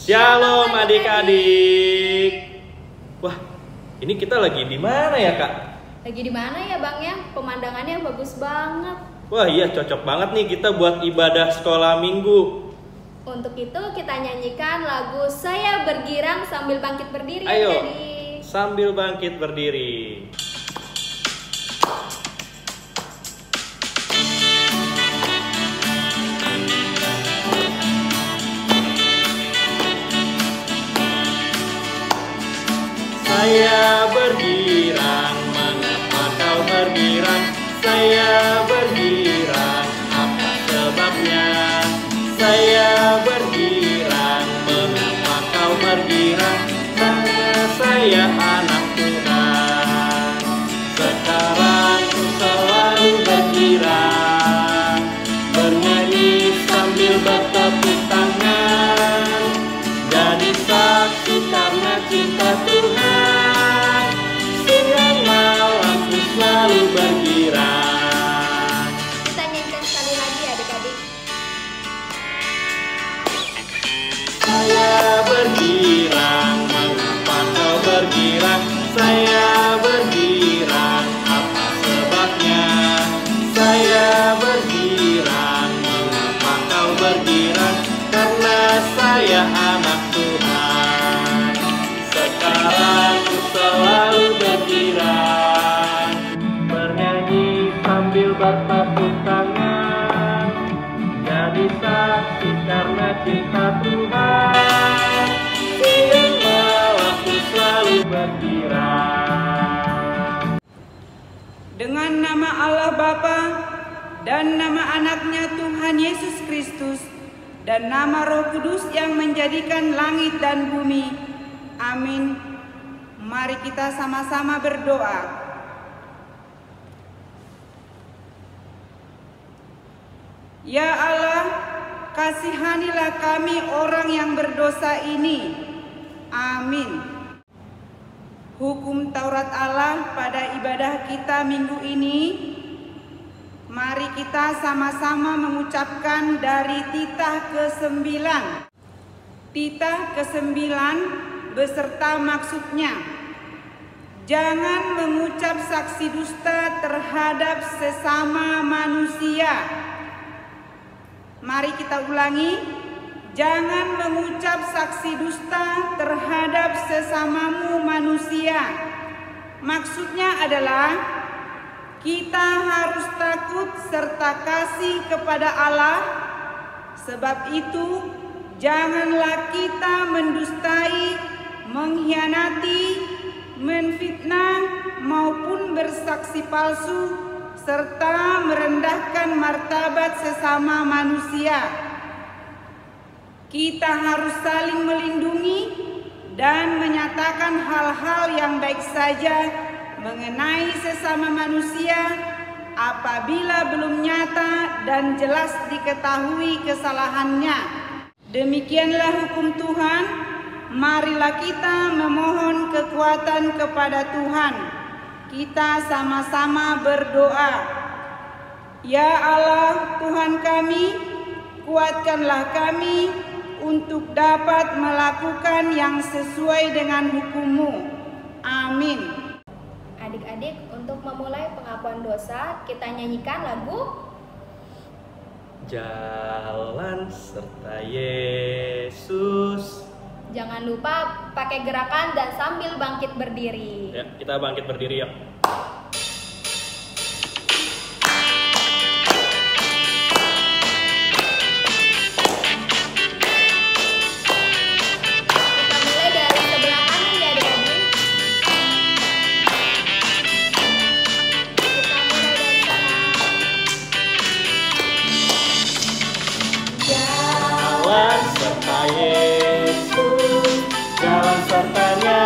Shalom adik-adik. Wah, ini kita lagi di mana ya, Kak? Lagi di mana ya, Bang ya? Pemandangannya bagus banget. Wah, iya, cocok banget nih kita buat ibadah sekolah minggu. Untuk itu kita nyanyikan lagu Saya Bergirang sambil bangkit berdiri. Ayo, adik-adik. sambil bangkit berdiri. Saya bergirang, mengapa kau bergirang? Saya bergirang, apa sebabnya? Saya bergirang, mengapa kau bergirang? Karena saya anak Tuhan. Sekarang ku selalu bergirang, bernyanyi sambil bertepuk tangan, jadi saksi karena cinta Tuhan. Siang malam ku selalu bergirang. Kita nyanyikan sekali lagi adik-adik. Saya bergirang, mengapa kau bergirang? Saya bergirang, apa sebabnya? Saya bergirang, mengapa kau bergirang? Karena saya anak Tuhan. Sekarang ku selalu bergirang, bernyanyi sambil bertepuk tangan, jadi saksi karena cinta Tuhan. Siang malam ku selalu bergirang. Dengan nama Allah Bapa dan nama anaknya Tuhan Yesus Kristus dan nama Roh Kudus yang menjadikan langit dan bumi. Amin. Mari kita sama-sama berdoa. Ya Allah, kasihanilah kami orang yang berdosa ini. Amin. Hukum Taurat Allah pada ibadah kita minggu ini, mari kita sama-sama mengucapkan dari titah ke-9. Titah ke-9 beserta maksudnya. Jangan mengucap saksi dusta terhadap sesama manusia. Mari kita ulangi. Jangan mengucap saksi dusta terhadap sesamamu manusia. Maksudnya adalah kita harus takut serta kasih kepada Allah. Sebab itu, janganlah kita mendustai, mengkhianati, menfitnah maupun bersaksi palsu serta merendahkan martabat sesama manusia. Kita harus saling melindungi dan menyatakan hal-hal yang baik saja mengenai sesama manusia apabila belum nyata dan jelas diketahui kesalahannya. Demikianlah hukum Tuhan. Marilah kita memohon kekuatan kepada Tuhan. Kita sama-sama berdoa. Ya Allah, Tuhan kami, kuatkanlah kami untuk dapat melakukan yang sesuai dengan hukum-Mu. Amin. Adik-adik, untuk memulai pengakuan dosa, kita nyanyikan lagu Jalan serta Yesus. Jangan lupa pakai gerakan dan sambil bangkit berdiri. Ya, kita bangkit berdiri yuk. Kita mulai dari sebelah kanan ya adik-adik. Kita mulai dari sana. Jalan serta Yesus, jalan sertanya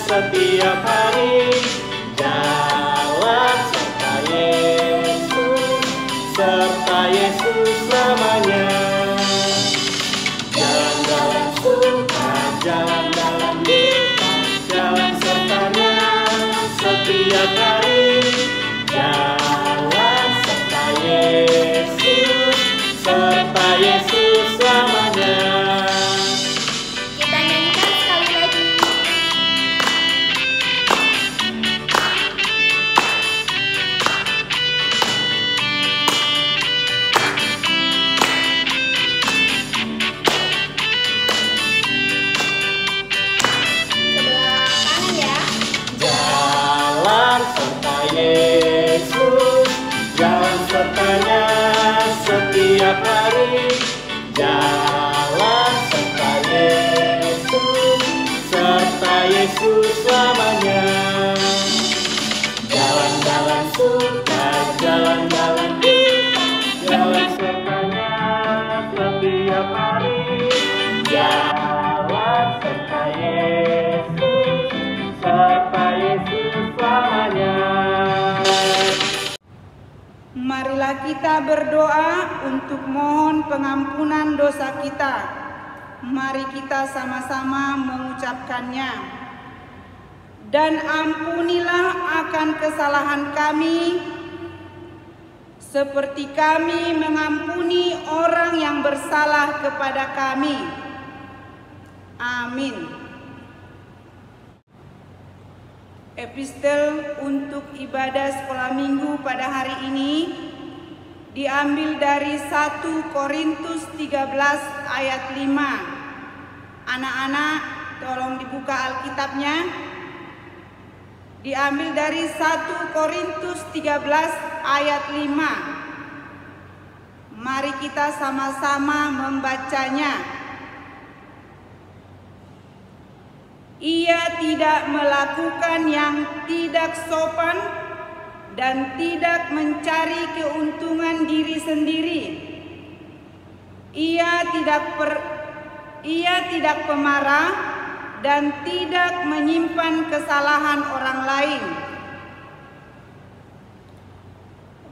setiap hari. Jalan serta Yesus, serta Yesus selamanya. Jalan-jalan suka, jalan-jalan duka, jalan sertanya setiap hari. Jalan serta Yesus, serta Yesus selamanya. setiap hari. Jalan serta Yesus selamanya. Jalan-jalan suka, jalan-jalan duka, jalan sertanya setiap hari. Jalan serta Yesus selamanya. Marilah kita berdoa untuk mohon pengampunan dosa kita. Mari kita sama-sama mengucapkannya. Dan ampunilah akan kesalahan kami, seperti kami mengampuni orang yang bersalah kepada kami. Amin. Epistel untuk ibadah sekolah minggu pada hari ini diambil dari 1 Korintus 13 ayat 5. Anak-anak, tolong dibuka Alkitabnya. Diambil dari 1 Korintus 13 ayat 5. Mari kita sama-sama membacanya. Ia tidak melakukan yang tidak sopan dan tidak mencari keuntungan diri sendiri. Ia tidak pemarah dan tidak menyimpan kesalahan orang lain.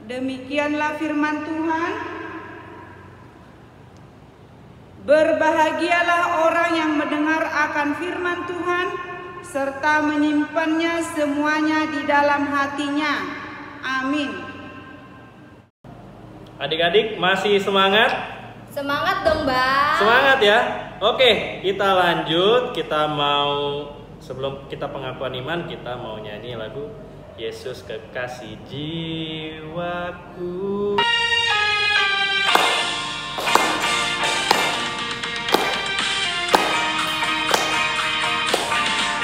Demikianlah firman Tuhan. Berbahagialah orang yang mendengar akan firman Tuhan serta menyimpannya semuanya di dalam hatinya. Amin. Adik-adik masih semangat? Semangat dong, Bang. Semangat ya. Oke, kita lanjut. Sebelum kita pengakuan iman, kita mau nyanyi lagu Yesus Kekasih Jiwaku.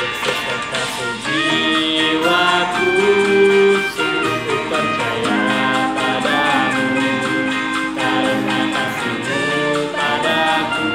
Yesus Kekasih Jiwaku, sungguh percaya padamu, karena kasih-Mu padaku.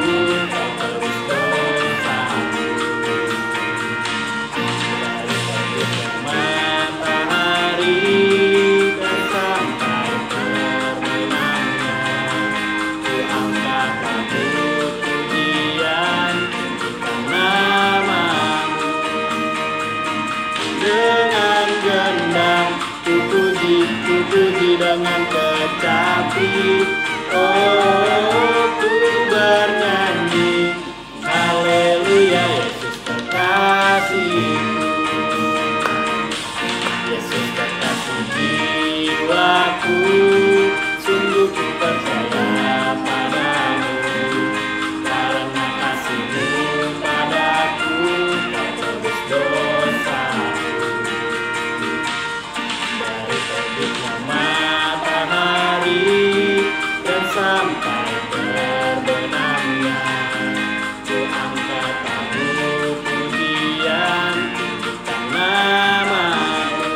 Dengan kecapi, oh ku bernyanyi, haleluya Yesus kekasihku. Yesus kekasih jiwaku, sungguh ku percaya padamu, karena kasih-Mu padaku, Kau tebus dosaku. Dari terbitnya matahari dan sampai terbenamnya, ku angkat tamu pujian, tinggikan nama-Mu.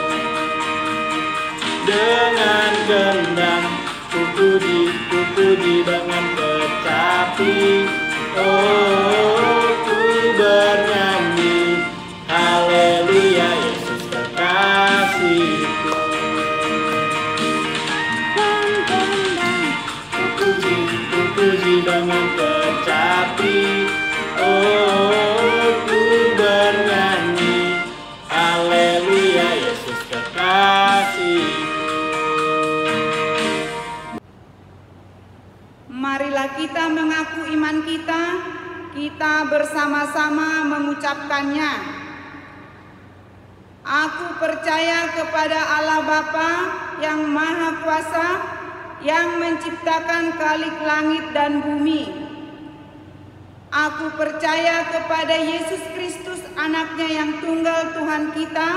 Dengan gendang ku puji dengan kecapi, oh ku bernyanyi, haleluya Yesus kekasihku. Puji dengan kecapi, oh ku bernyanyi, haleluya Yesus kekasihku. Marilah kita mengaku iman kita bersama-sama mengucapkannya. Aku percaya kepada Allah Bapa yang Maha Kuasa, yang menciptakan khalik langit dan bumi. Aku percaya kepada Yesus Kristus, anaknya yang tunggal Tuhan kita,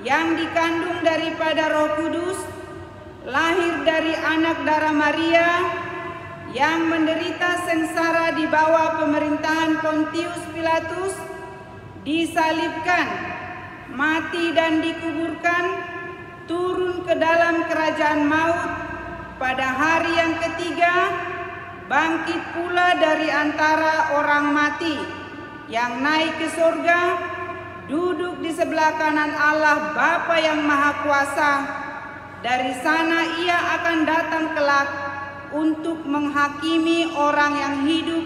yang dikandung daripada Roh Kudus, lahir dari anak darah Maria, yang menderita sengsara di bawah pemerintahan Pontius Pilatus, disalibkan, mati dan dikuburkan, turun ke dalam kerajaan maut, pada hari yang ketiga bangkit pula dari antara orang mati, yang naik ke surga, duduk di sebelah kanan Allah Bapa yang Maha Kuasa. Dari sana ia akan datang kelak untuk menghakimi orang yang hidup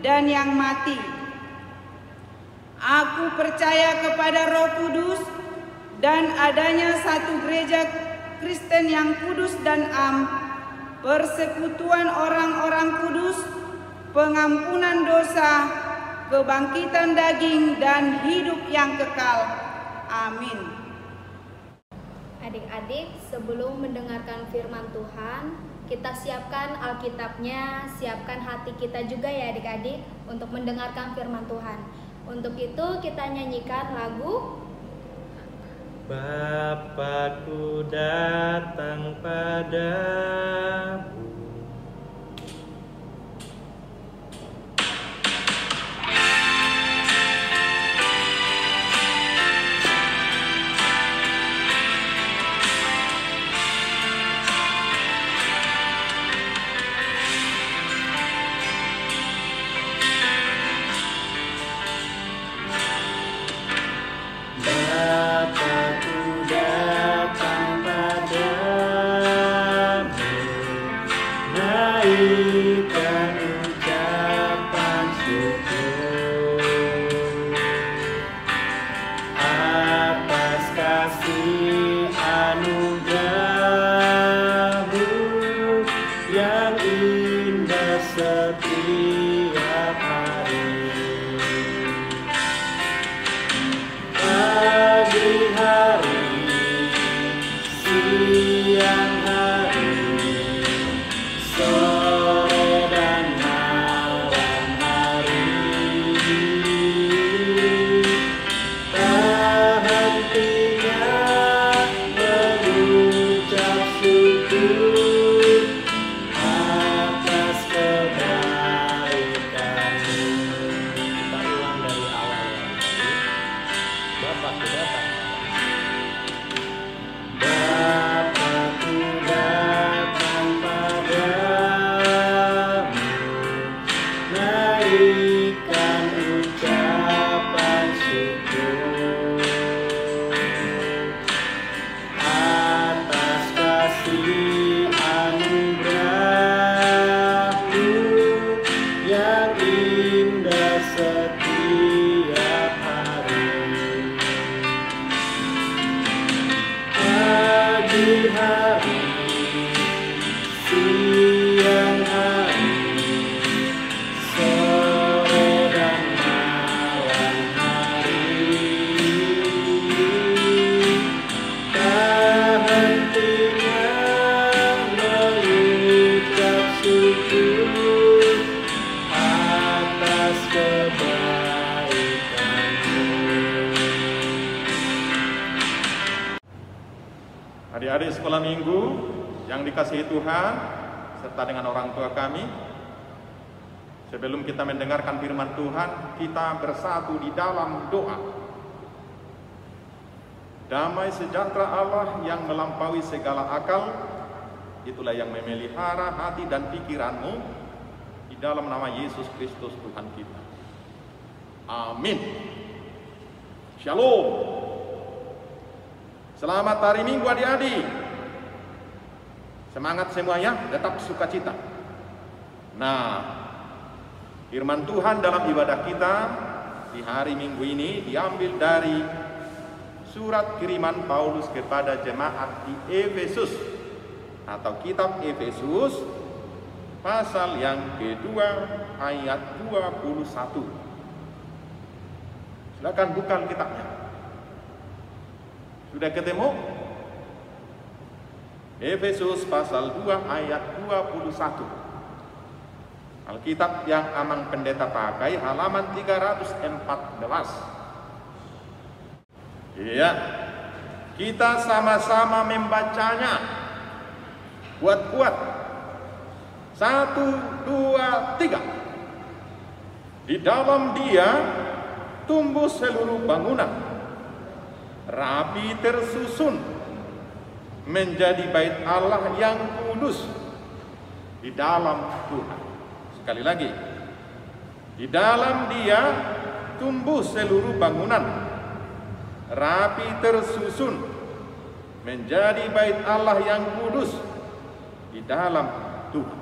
dan yang mati. Aku percaya kepada Roh Kudus dan adanya satu gereja Kristen yang kudus dan am, persekutuan orang-orang kudus, pengampunan dosa, kebangkitan daging, dan hidup yang kekal. Amin. Adik-adik, sebelum mendengarkan firman Tuhan, kita siapkan Alkitabnya, siapkan hati kita juga ya adik-adik untuk mendengarkan firman Tuhan. Untuk itu kita nyanyikan lagu Bapakku datang padamu. Adik-adik sekolah minggu yang dikasihi Tuhan, serta dengan orang tua kami, sebelum kita mendengarkan firman Tuhan, kita bersatu di dalam doa. Damai sejahtera Allah yang melampaui segala akal, itulah yang memelihara hati dan pikiranmu di dalam nama Yesus Kristus Tuhan kita. Amin. Shalom. Selamat hari Minggu adik-adik. Semangat semuanya, tetap sukacita. Nah, firman Tuhan dalam ibadah kita di hari Minggu ini diambil dari surat kiriman Paulus kepada jemaat di Efesus atau kitab Efesus pasal yang kedua ayat 21. Silakan buka kitabnya. Sudah ketemu? Efesus pasal 2 ayat 21. Alkitab yang Amang Pendeta pakai halaman 314. Iya, kita sama-sama membacanya. Kuat-kuat. 1, 2, 3. Di dalam Dia tumbuh seluruh bangunan, rapi tersusun menjadi bait Allah yang kudus di dalam Tuhan. Sekali lagi, di dalam Dia tumbuh seluruh bangunan, rapi tersusun, menjadi bait Allah yang kudus di dalam Tuhan.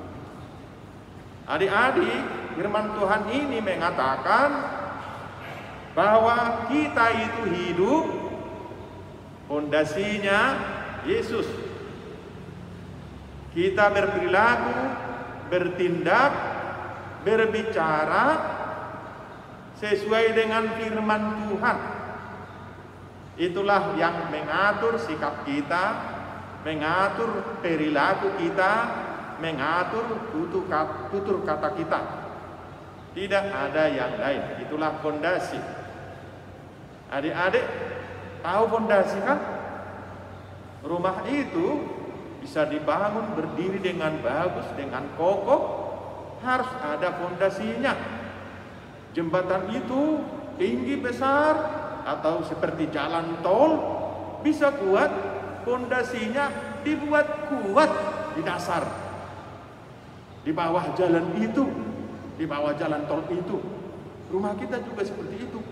Adik-adik, firman Tuhan ini mengatakan bahwa kita itu hidup, fondasinya Yesus. Kita berperilaku, bertindak, berbicara sesuai dengan firman Tuhan. Itulah yang mengatur sikap kita, mengatur perilaku kita, mengatur tutur kata kita. Tidak ada yang lain. Itulah fondasi. Adik-adik tahu fondasi kan? Rumah itu bisa dibangun berdiri dengan bagus, dengan kokoh, harus ada fondasinya. Jembatan itu tinggi besar atau seperti jalan tol bisa kuat, fondasinya dibuat kuat di dasar. Di bawah jalan itu, di bawah jalan tol itu. Rumah kita juga seperti itu.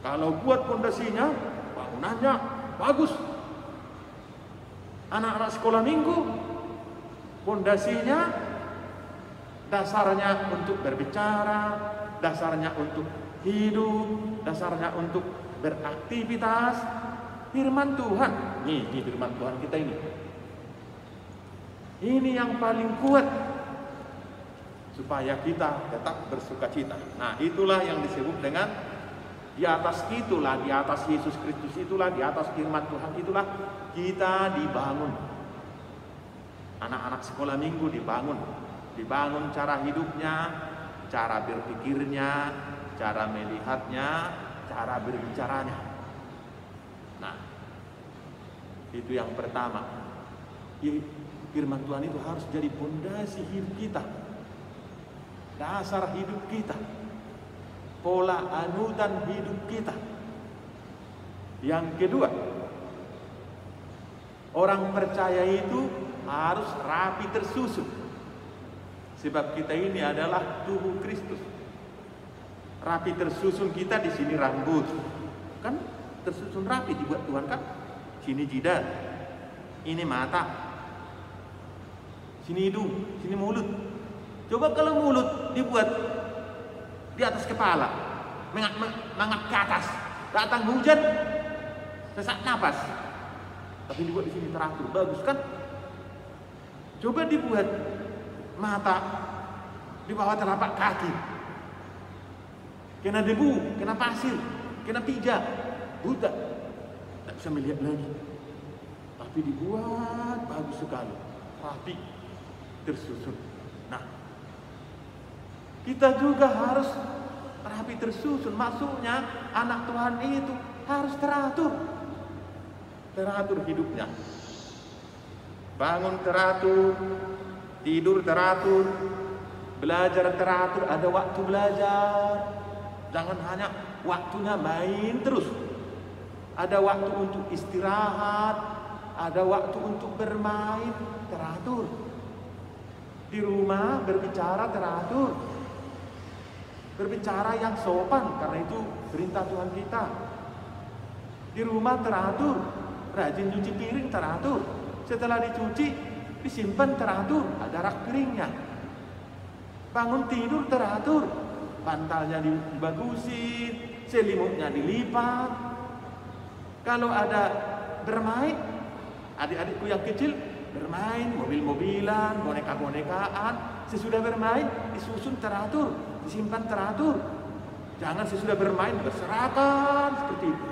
Kalau buat fondasinya, bangunannya bagus. Anak-anak sekolah minggu, fondasinya, dasarnya untuk berbicara, dasarnya untuk hidup, dasarnya untuk beraktivitas. Firman Tuhan, ini firman Tuhan kita ini. Ini yang paling kuat supaya kita tetap bersukacita. Nah, itulah yang disebut dengan di atas itulah, di atas Yesus Kristus itulah, di atas firman Tuhan itulah kita dibangun. Anak-anak sekolah minggu dibangun. Dibangun cara hidupnya, cara berpikirnya, cara melihatnya, cara berbicaranya. Nah, itu yang pertama. Firman Tuhan itu harus jadi fondasi hidup kita, dasar hidup kita, pola anutan hidup kita. Yang kedua, orang percaya itu harus rapi tersusun. Sebab kita ini adalah tubuh Kristus. Rapi tersusun kita di sini rambut, kan tersusun rapi dibuat Tuhan kan. Sini jidat, ini mata, sini hidung, sini mulut. Coba kalau mulut dibuat di atas kepala, mengangkat ke atas, datang hujan, sesak napas. Tapi dibuat di sini teratur, bagus kan? Coba dibuat mata di bawah telapak kaki, kena debu, kena pasir, kena pijak, buta, tak bisa melihat lagi. Tapi dibuat bagus sekali, rapi, tersusun. Nah, kita juga harus rapi tersusun. Maksudnya anak Tuhan itu harus teratur, teratur hidupnya. Bangun teratur, tidur teratur, belajar teratur, ada waktu belajar. Jangan hanya waktunya main terus. Ada waktu untuk istirahat, ada waktu untuk bermain, teratur. Di rumah berbicara teratur. Berbicara yang sopan, karena itu perintah Tuhan kita. Di rumah teratur, rajin cuci piring teratur. Setelah dicuci, disimpan teratur, ada rak piringnya. Bangun tidur teratur, bantalnya dibagusin, selimutnya dilipat. Kalau ada bermain, adik-adikku yang kecil bermain, mobil-mobilan, boneka-bonekaan, sesudah bermain disusun teratur, disimpan teratur. Jangan sesudah bermain berserakan seperti itu.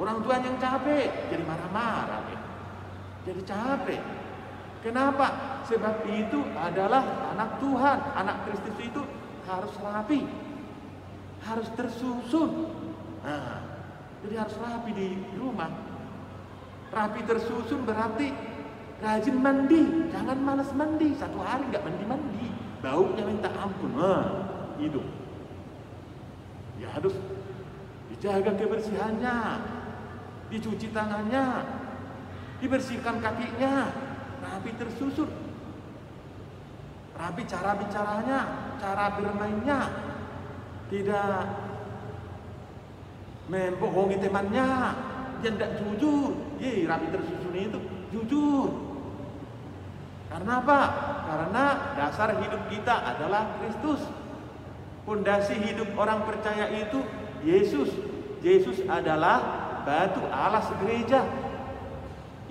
Orang tua yang capek jadi marah-marah, jadi capek. Kenapa? Sebab itu adalah anak Tuhan, anak Kristus itu harus rapi, harus tersusun. Nah, jadi harus rapi di rumah. Rapi tersusun berarti rajin mandi, jangan malas mandi. Satu hari nggak mandi-mandi, baunya minta ampun. Nah, itu ya harus dijaga kebersihannya, dicuci tangannya, dibersihkan kakinya, rapi tersusun. Rapi cara bicaranya, cara bermainnya. Tidak membohongi temannya. Dia tidak jujur. Rapi tersusun itu jujur. Karena apa? Karena dasar hidup kita adalah Kristus. Pondasi hidup orang percaya itu Yesus. Yesus adalah batu alas gereja.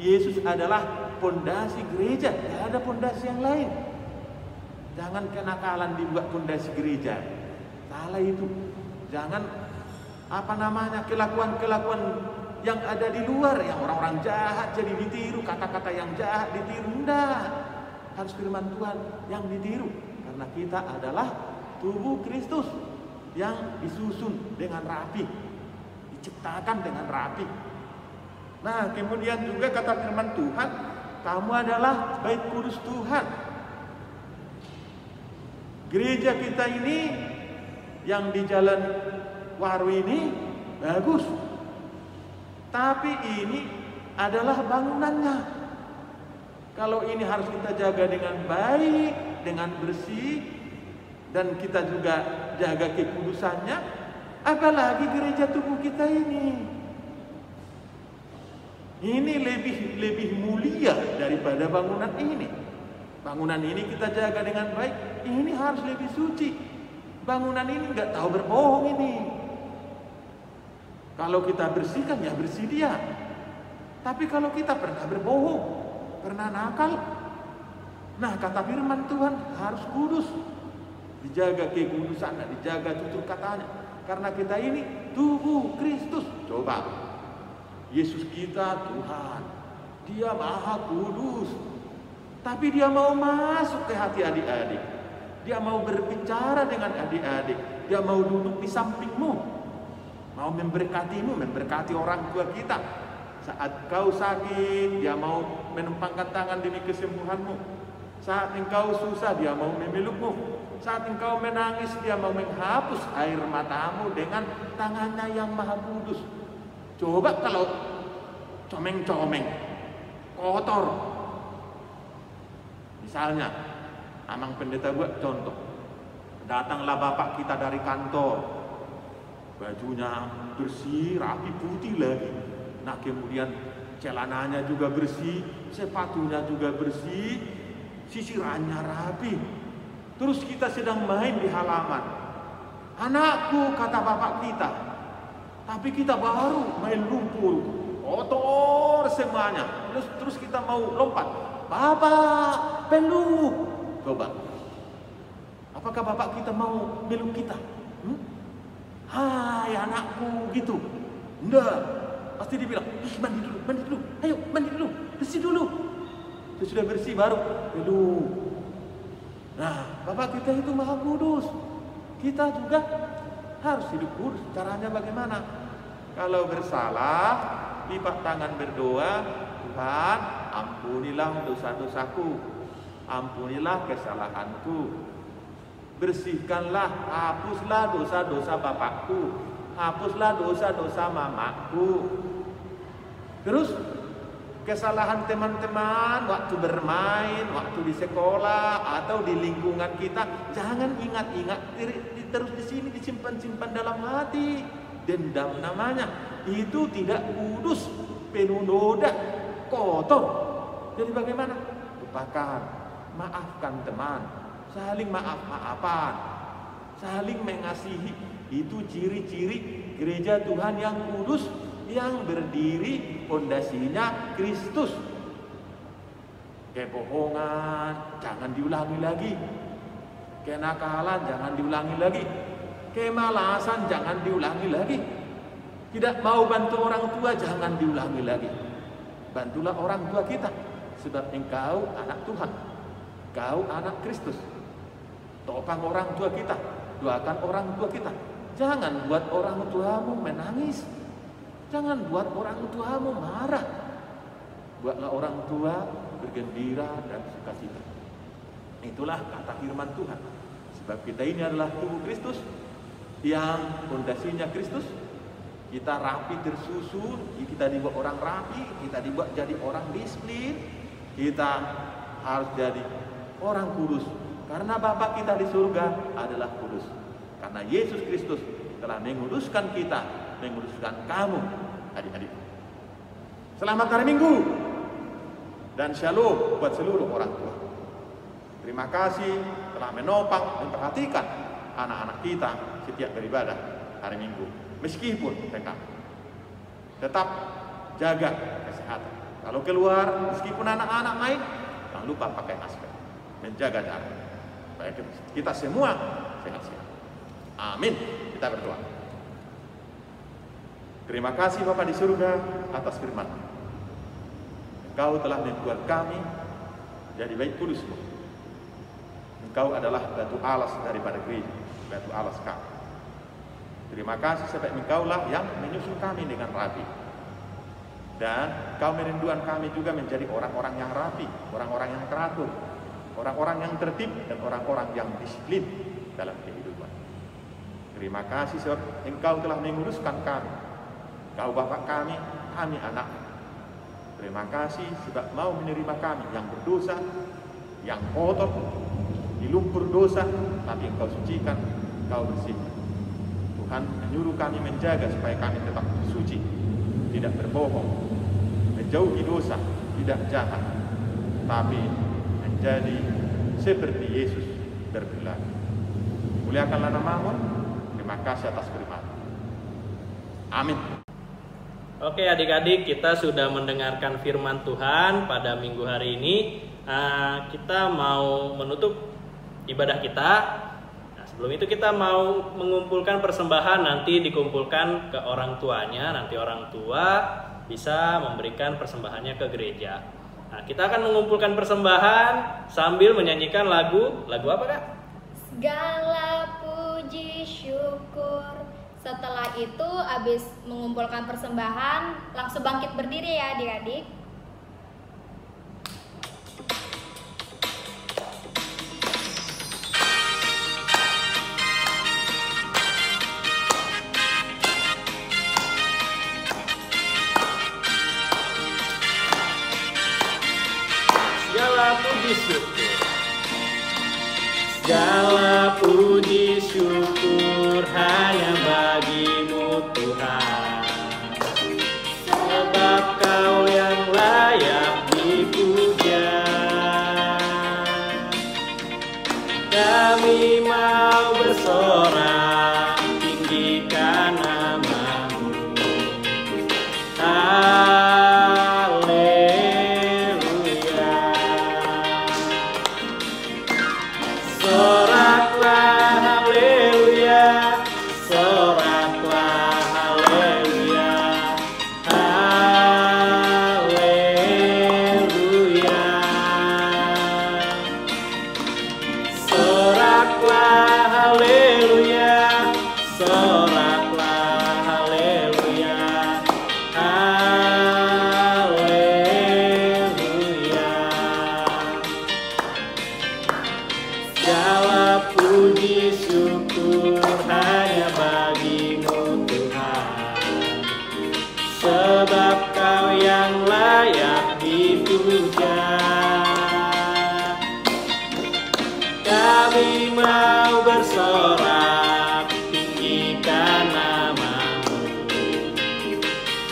Yesus adalah pondasi gereja. Tidak ada pondasi yang lain. Jangan kenakalan dibuat pondasi gereja. Salah itu. Jangan kelakuan-kelakuan yang ada di luar, yang orang-orang jahat jadi ditiru, kata-kata yang jahat ditiru. Tidak. Harus firman Tuhan yang ditiru. Karena kita adalah tubuh Kristus yang disusun dengan rapi, diciptakan dengan rapi. Nah, kemudian juga kata firman Tuhan, kamu adalah bait kudus Tuhan. Gereja kita ini yang di Jalan Waru ini bagus, tapi ini adalah bangunannya. Kalau ini harus kita jaga dengan baik, dengan bersih, dan kita juga jaga kekudusannya, apalagi gereja tubuh kita ini. Ini lebih mulia daripada bangunan ini. Bangunan ini kita jaga dengan baik, ini harus lebih suci. Bangunan ini nggak tahu berbohong ini. Kalau kita bersihkan ya bersih dia. Tapi kalau kita pernah berbohong, pernah nakal, nah kata firman Tuhan harus kudus. Dijaga kekudusan, dijaga tutur katanya. Karena kita ini tubuh Kristus. Coba, Yesus kita Tuhan, Dia Maha Kudus, tapi Dia mau masuk ke hati adik-adik. Dia mau berbicara dengan adik-adik. Dia mau duduk di sampingmu, mau memberkatimu, memberkati orang tua kita. Saat kau sakit, Dia mau menumpangkan tangan demi kesembuhanmu. Saat engkau susah, Dia mau memelukmu. Saat engkau menangis, Dia mau menghapus air matamu dengan tangannya yang Maha Kudus. Coba kalau comeng-comeng, kotor. Misalnya, Amang Pendeta buat contoh. Datanglah bapak kita dari kantor, bajunya bersih, rapi, putih lagi. Nah, kemudian celananya juga bersih, sepatunya juga bersih, sisirannya rapi. Terus kita sedang main di halaman. Anakku, kata bapak kita, tapi kita baru main lumpur, kotor semuanya. Terus kita mau lompat, bapak peluk. Coba, apakah bapak kita mau meluk kita? Hai anakku, gitu. Enggak, pasti dibilang, mandi dulu, ayo mandi dulu, bersih dulu. Sudah bersih baru peluk. Nah, bapak kita itu Maha Kudus. Kita juga harus hidup kudus. Caranya bagaimana? Kalau bersalah, lipat tangan berdoa, Tuhan, ampunilah dosa-dosaku, ampunilah kesalahanku, bersihkanlah, hapuslah dosa-dosa bapakku, hapuslah dosa-dosa mamaku. Terus kesalahan teman-teman waktu bermain, waktu di sekolah atau di lingkungan kita, jangan ingat-ingat, terus di sini disimpan-simpan dalam hati. Dendam namanya, itu tidak kudus, penuh noda, kotor. Jadi bagaimana? Lupakan, maafkan teman, saling maaf-maafan, saling mengasihi. Itu ciri-ciri gereja Tuhan yang kudus, yang berdiri pondasinya Kristus. Kebohongan jangan diulangi lagi, kenakalan jangan diulangi lagi, kemalasan jangan diulangi lagi, tidak mau bantu orang tua jangan diulangi lagi. Bantulah orang tua kita, sebab engkau anak Tuhan, kau anak Kristus. Topang orang tua kita, doakan orang tua kita. Jangan buat orang tuamu menangis, jangan buat orang tuamu marah. Buatlah orang tua bergembira dan sukacita. Itulah kata firman Tuhan. Sebab kita ini adalah tubuh Kristus, yang fondasinya Kristus. Kita rapi tersusun, kita dibuat orang rapi, kita dibuat jadi orang disiplin. Kita harus jadi orang kudus, Karena Bapa kita di surga adalah kudus. Karena Yesus Kristus telah menguduskan kita, menguduskan kamu, adik-adik. Selamat hari Minggu dan shalom buat seluruh orang tua. Terima kasih telah menopang, memperhatikan anak-anak kita setiap beribadah hari Minggu. Meskipun mereka tetap jaga kesehatan. Kalau keluar, meskipun anak-anak main, jangan lupa pakai masker, menjaga jarak. Supaya kita semua sehat-sehat. Amin. Kita berdoa. Terima kasih Bapa di surga atas firman. Engkau telah membuat kami jadi baik kudus-Mu. Engkau adalah batu alas daripada gereja, batu alas kami. Terima kasih sebab Engkaulah yang menyusun kami dengan rapi. Dan Kau merindukan kami juga menjadi orang-orang yang rapi, orang-orang yang teratur, orang-orang yang tertib, dan orang-orang yang disiplin dalam kehidupan. Terima kasih sebab Engkau telah menguruskan kami. Kau Bapa kami, kami anak. Terima kasih sebab mau menerima kami yang berdosa, yang kotor, di lumpur dosa, tapi Engkau sucikan, Engkau bersihkan. Tuhan menyuruh kami menjaga supaya kami tetap suci, tidak berbohong, menjauhi dosa, tidak jahat, tapi menjadi seperti Yesus berperilaku. Muliakanlah nama-Mu. Terima kasih atas firman. Amin. Oke adik-adik, kita sudah mendengarkan firman Tuhan pada minggu hari ini. Kita mau menutup ibadah kita. Sebelum itu kita mau mengumpulkan persembahan, nanti dikumpulkan ke orang tuanya. Nanti orang tua bisa memberikan persembahannya ke gereja. Nah, kita akan mengumpulkan persembahan sambil menyanyikan lagu apa Kak? Segala puji syukur. Setelah itu habis mengumpulkan persembahan, langsung bangkit berdiri ya adik-adik. Segala puji syukur hanya bagi-Mu Tuhan, sebab Kau yang layak dipuja. Kami mau bersorak tinggikan nama-Mu. Kami mau bersorak tinggikan nama-Mu.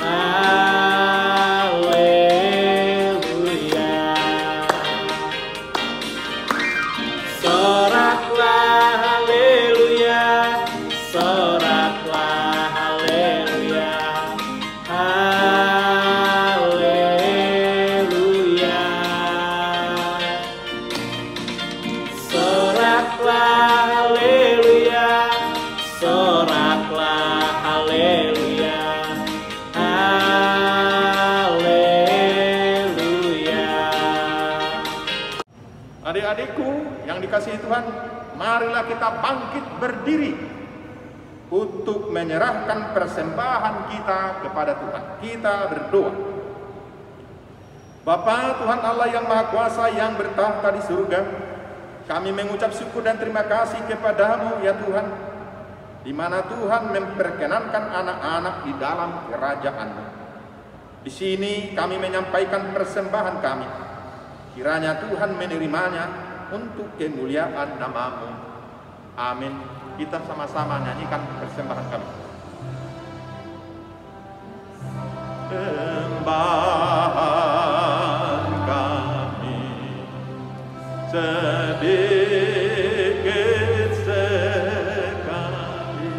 Haleluya. Soraklah haleluya, soraklah haleluya. Adik-adikku yang dikasihi Tuhan, marilah kita bangkit berdiri untuk menyerahkan persembahan kita kepada Tuhan. Kita berdoa. Bapa Tuhan Allah yang Maha Kuasa yang bertahta di surga, kami mengucap syukur dan terima kasih kepada-Mu ya Tuhan, di mana Tuhan memperkenankan anak-anak di dalam kerajaan-Mu. Di sini kami menyampaikan persembahan kami. Kiranya Tuhan menerimanya untuk kemuliaan nama-Mu. Amin. Kita sama-sama nyanyikan persembahan kami. Persembahan kami sedikit sekali,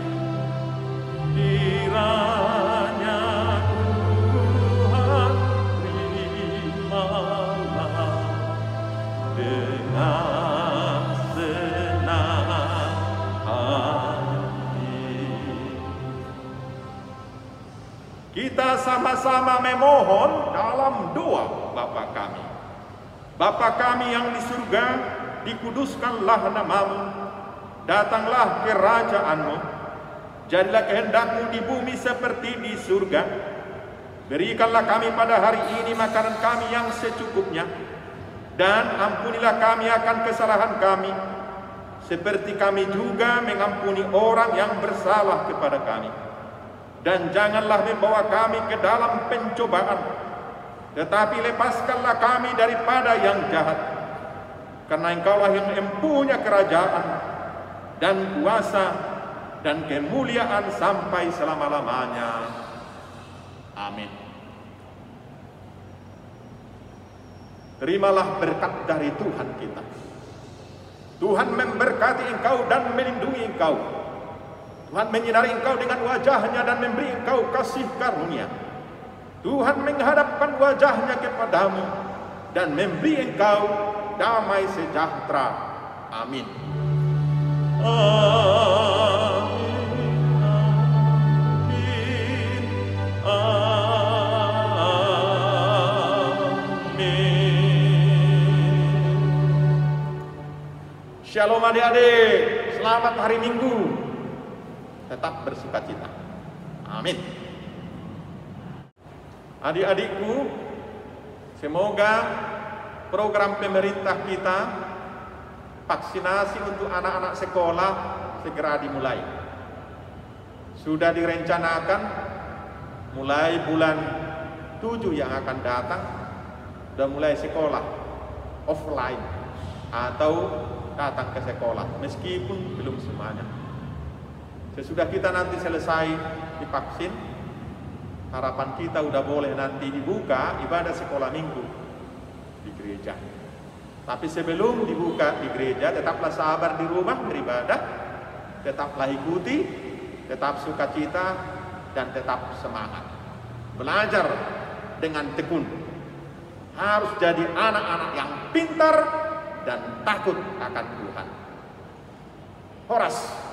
kiranya Tuhan terimalah dengan senang hati. Kita sama-sama memohon dalam doa Bapa kami. Bapa kami yang di surga, dikuduskanlah nama-Mu, datanglah kerajaan-Mu, jadilah kehendak-Mu di bumi seperti di surga. Berikanlah kami pada hari ini makanan kami yang secukupnya, dan ampunilah kami akan kesalahan kami, seperti kami juga mengampuni orang yang bersalah kepada kami. Dan janganlah membawa kami ke dalam pencobaan, tetapi lepaskanlah kami daripada yang jahat. Karena Engkaulah yang mempunyai kerajaan dan kuasa dan kemuliaan sampai selama-lamanya. Amin. Terimalah berkat dari Tuhan kita. Tuhan memberkati engkau dan melindungi engkau. Tuhan menyinari engkau dengan wajahnya dan memberi engkau kasih karunia. Tuhan menghadapkan wajahnya kepadamu dan memberi engkau damai sejahtera. Amin. Amin. Amin. Shalom adik-adik, selamat hari Minggu. Tetap bersukacita. Amin. Adik-adikku, semoga program pemerintah kita vaksinasi untuk anak-anak sekolah segera dimulai. Sudah direncanakan mulai bulan 7 yang akan datang, sudah mulai sekolah offline atau datang ke sekolah, meskipun belum semuanya. Sesudah kita nanti selesai divaksin, harapan kita udah boleh nanti dibuka ibadah sekolah minggu di gereja. Tapi sebelum dibuka di gereja, tetaplah sabar di rumah beribadah, tetaplah ikuti, tetap sukacita, dan tetap semangat. Belajar dengan tekun. Harus jadi anak-anak yang pintar dan takut akan Tuhan. Horas.